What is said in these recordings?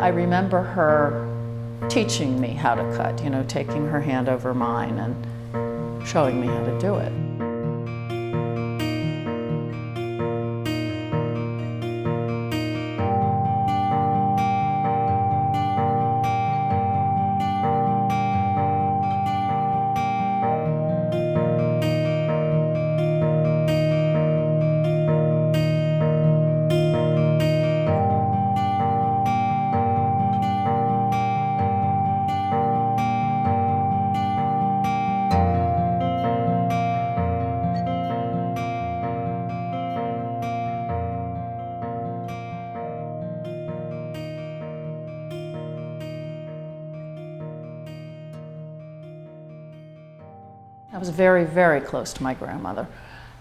I remember her teaching me how to cut, you know, taking her hand over mine and showing me how to do it. I was very, very close to my grandmother,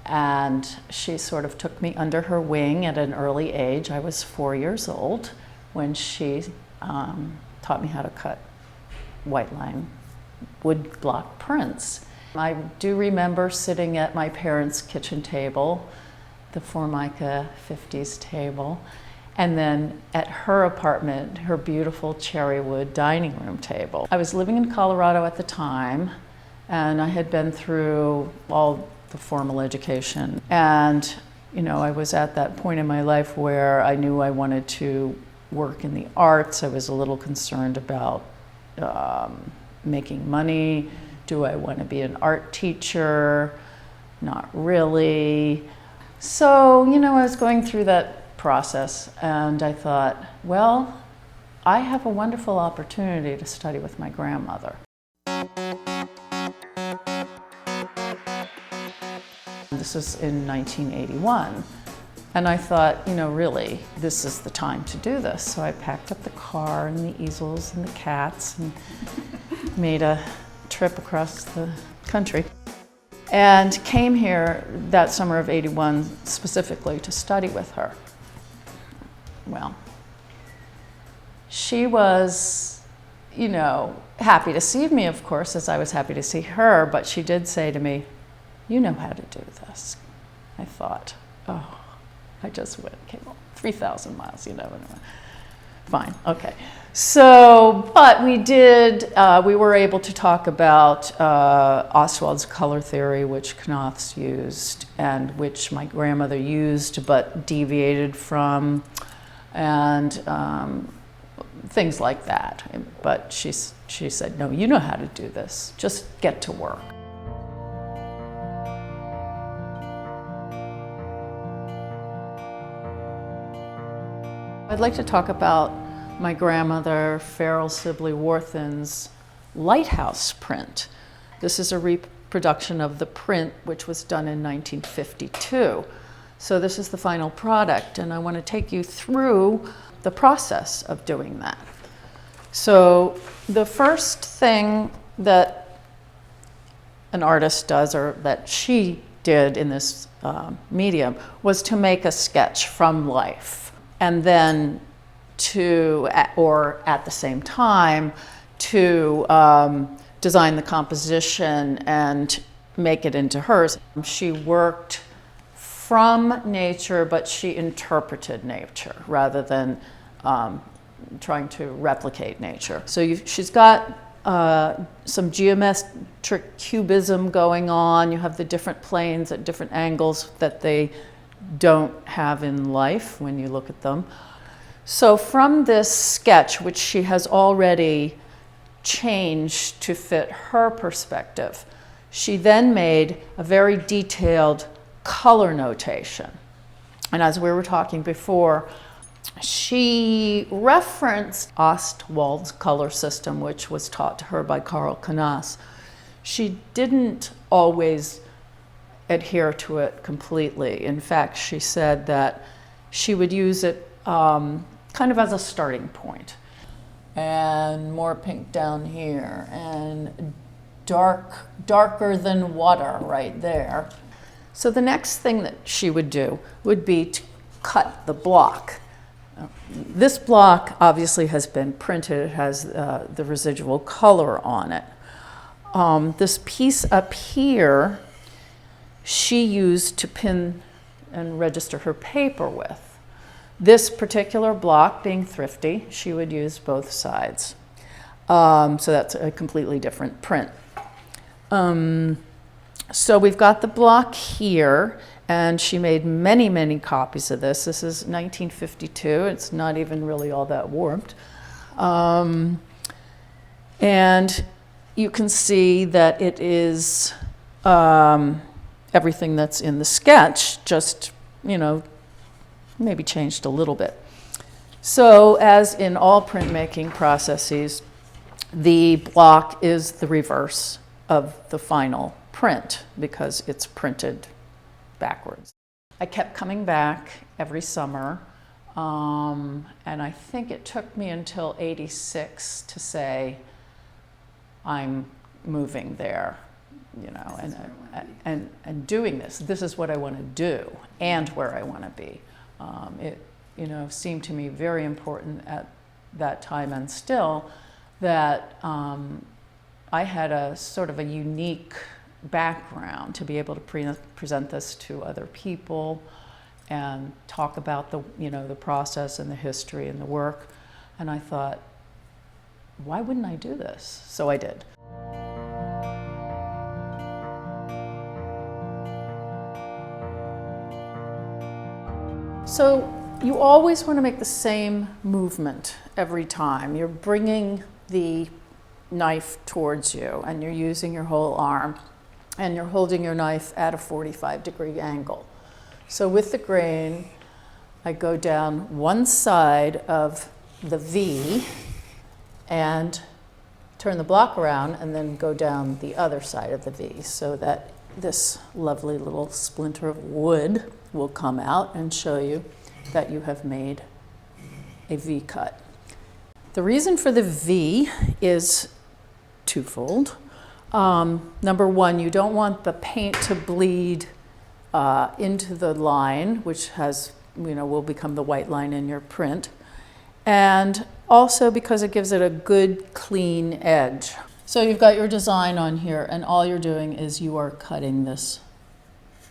and she sort of took me under her wing at an early age. I was 4 years old when she taught me how to cut white line wood block prints. I do remember sitting at my parents' kitchen table, the Formica 50s table, and then at her apartment, her beautiful cherry wood dining room table. I was living in Colorado at the time, and I had been through all the formal education. And, you know, I was at that point in my life where I knew I wanted to work in the arts. I was a little concerned about making money. Do I want to be an art teacher? Not really. So, you know, I was going through that process, and I thought, well, I have a wonderful opportunity to study with my grandmother. This was in 1981, and I thought, you know, really, this is the time to do this. So I packed up the car and the easels and the cats and made a trip across the country and came here that summer of '81 specifically to study with her. Well, she was, you know, happy to see me, of course, as I was happy to see her, but she did say to me, "You know how to do this." I thought, oh, I just came 3,000 miles, you know. Fine, okay. So, but we were able to talk about Ostwald's color theory, which Knauf's used, and which my grandmother used but deviated from, and things like that. But she said, no, you know how to do this. Just get to work. I'd like to talk about my grandmother, Farrell Sibley Warthen's lighthouse print. This is a reproduction of the print which was done in 1952. So this is the final product, and I want to take you through the process of doing that. So the first thing that an artist does, or that she did in this medium, was to make a sketch from life. And then at the same time, to design the composition and make it into hers. She worked from nature, but she interpreted nature rather than trying to replicate nature. So she's got some geometric cubism going on. You have the different planes at different angles that they don't have in life when you look at them. So from this sketch, which she has already changed to fit her perspective, she then made a very detailed color notation. And as we were talking before, she referenced Ostwald's color system, which was taught to her by Karl Knaus. She didn't always adhere to it completely. In fact, she said that she would use it kind of as a starting point. And more pink down here, and darker than water right there. So the next thing that she would do would be to cut the block. This block obviously has been printed. It has the residual color on it. This piece up here, she used to pin and register her paper with. This particular block, being thrifty, she would use both sides. So that's a completely different print. So we've got the block here, and she made many, many copies of this. This is 1952. It's not even really all that warped. And you can see that it is everything that's in the sketch, just, maybe changed a little bit. So as in all printmaking processes, the block is the reverse of the final print because it's printed backwards. I kept coming back every summer, and I think it took me until '86 to say, I'm moving there, and doing this. This is what I want to do and where I want to be. It, seemed to me very important at that time and still that I had a sort of a unique background to be able to present this to other people and talk about the process and the history and the work. And I thought, why wouldn't I do this? So I did. So you always want to make the same movement every time. You're bringing the knife towards you and you're using your whole arm and you're holding your knife at a 45-degree angle. So with the grain, I go down one side of the V and turn the block around and then go down the other side of the V so that this lovely little splinter of wood will come out and show you that you have made a V cut. The reason for the V is twofold. Number one, you don't want the paint to bleed into the line, which will become the white line in your print. And also because it gives it a good, clean edge. So you've got your design on here, and all you're doing is you are cutting this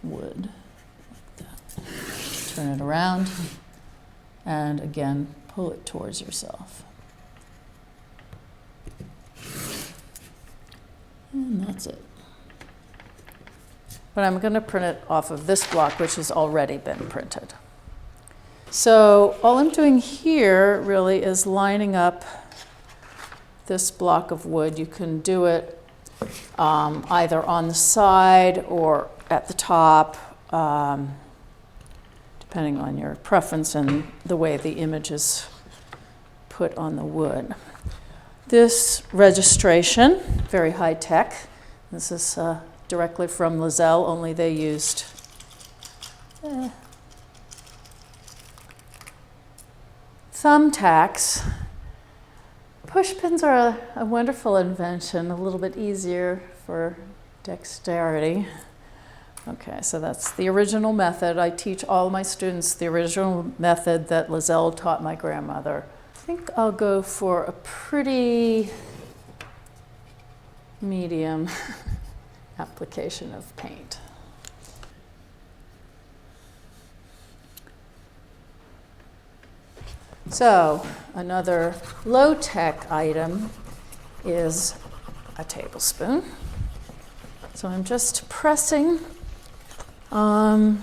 wood. Like that. Turn it around, and again, pull it towards yourself. And that's it. But I'm going to print it off of this block, which has already been printed. So all I'm doing here really is lining up this block of wood. You can do it either on the side or at the top, depending on your preference and the way the image is put on the wood. This registration, very high tech. This is directly from Lizelle, only they used thumbtacks. Push pins are a wonderful invention, a little bit easier for dexterity. Okay, so that's the original method. I teach all my students the original method that Lizelle taught my grandmother. I think I'll go for a pretty medium application of paint. So another low-tech item is a tablespoon. So I'm just pressing the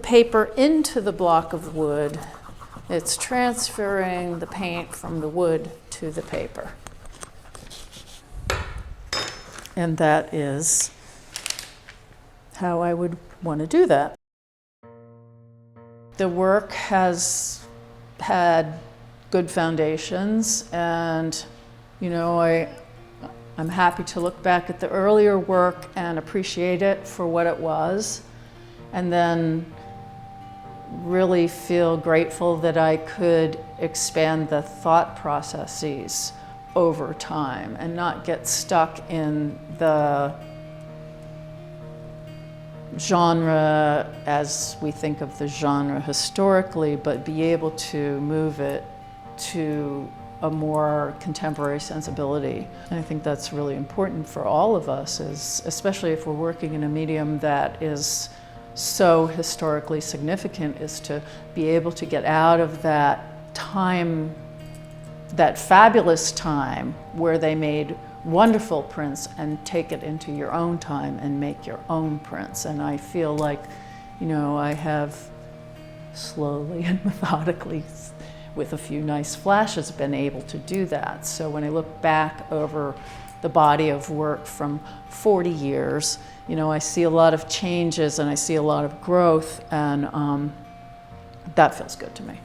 paper into the block of wood. It's transferring the paint from the wood to the paper. And that is how I would want to do that. The work has had good foundations, and I'm happy to look back at the earlier work and appreciate it for what it was, and then really feel grateful that I could expand the thought processes over time and not get stuck in the genre as we think of the genre historically, but be able to move it to a more contemporary sensibility. And I think that's really important for all of us, especially if we're working in a medium that is so historically significant, is to be able to get out of that time, that fabulous time where they made wonderful prints, and take it into your own time and make your own prints. And I feel like, you know, I have slowly and methodically, with a few nice flashes, been able to do that. So when I look back over the body of work from 40 years, you know, I see a lot of changes and I see a lot of growth, and that feels good to me.